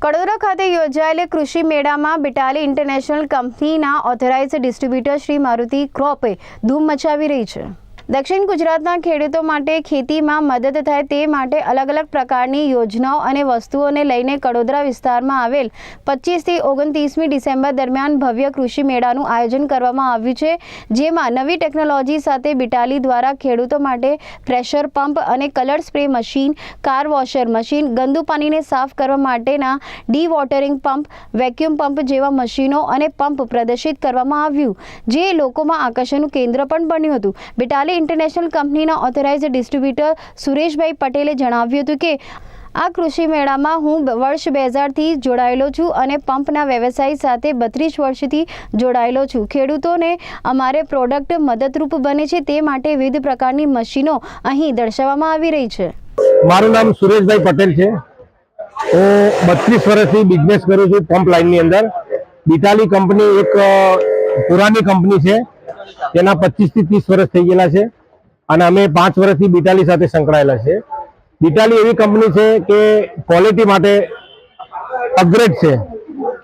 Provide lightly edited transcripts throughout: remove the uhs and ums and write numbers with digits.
કડોદરા ખાતે યોજાયેલ કૃષિ મેળામાં બિટાલી ઇન્ટરનેશનલ કંપનીના ઓથોરાઇઝ્ડ ડિસ્ટ્રીબ્યુટર શ્રી મારુતિ ક્રોપે ધૂમ મચાવી રહી છે। દક્ષિણ ગુજરાતના ખેડૂતો માટે ખેતીમાં મદદ થાય તે માટે અલગ અલગ પ્રકારની યોજનાઓ અને વસ્તુઓને લઈને કડોદરા વિસ્તારમાં આવેલ 25 થી 29મી ડિસેમ્બર દરમિયાન ભવ્ય કૃષિ મેળાનું આયોજન કરવામાં આવ્યું છે, જેમાં નવી ટેકનોલોજી સાથે બિટાલી દ્વારા ખેડૂતો માટે પ્રેશર પંપ અને colour spray machine, car washer machine, ગંદુ પાણીને સાફ કરવા માટેના D watering pump, vacuum pump જેવા મશીનો અને પંપ પ્રદર્શિત કરવામાં આવ્યું, જે લોકોમાં આકર્ષણનું કેન્દ્ર પણ બન્યું હતું। બિટાલી ઇન્ટરનેશનલ કંપનીના ઓથોરાઇઝ્ડ ડિસ્ટ્રીબ્યુટર સુરેશભાઈ પટેલે જણાવ્યું હતું કે આ કૃષિ મેળામાં હું વર્ષ 2000થી જોડાયેલો છું અને પંપના વ્યવસાય સાથે 32 વર્ષથી જોડાયેલો છું। ખેડૂતોને અમારે પ્રોડક્ટ મદદરૂપ બને છે તે માટે વિવિધ પ્રકારની મશીનો અહીં દર્શાવવામાં આવી રહી છે। મારું નામ સુરેશભાઈ પટેલ છે। હું 32 વર્ષથી બિઝનેસ કરું છું પંપ લાઇનની અંદર। બિટાલી કંપની એક પુરાની કંપની છે, તેના 25 થી 30 વર્ષ થઈ ગયેલા છે અને અમે 5 વર્ષથી બિટાલી સાથે સંકળાયેલા છે। બિટાલી એવી કંપની છે કે ક્વોલિટી માટે અપગ્રેડ છે,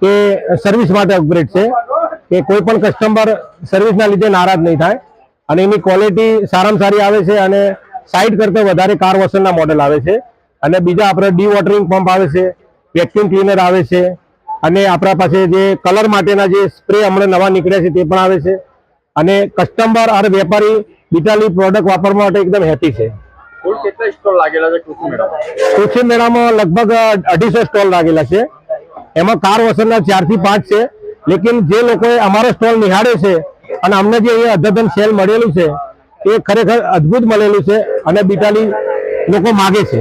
કે સર્વિસ માટે અપગ્રેડ છે, કે કોઈ પણ કસ્ટમર સર્વિસના લીધે નારાજ નહીં થાય અને એની ક્વોલિટી સારામાં સારી આવે છે અને 60 કરતાં વધારે કાર વોશરના મોડેલ આવે છે અને બીજા આપણે ડી વોટરિંગ પંપ આવે છે, વેક્યુમ ક્લીનર આવે છે અને આપણા પાસે જે કલર માટેના જે સ્પ્રે હમણાં નવા નીકળ્યા છે તે પણ આવે છે અને કસ્ટમર અને વેપારી બિટાલી પ્રોડક્ટ વાપરવા માટે એકદમ હેપી છે। કેટલા સ્ટોલ લાગેલા છે કૃષિ મેળામાં? કૃષિ મેળામાં લગભગ 250 સ્ટોલ લાગેલા છે। એમાં કાર વોશરના 4 થી 5 છે, લેકિન જે લોકોએ અમારો સ્ટોલ નિહાળે છે અને અમને જે અહીંયા અદ્યતન સેલ મળેલું છે એ ખરેખર અદ્ભુત મળેલું છે અને બિટાલી લોકો માગે છે।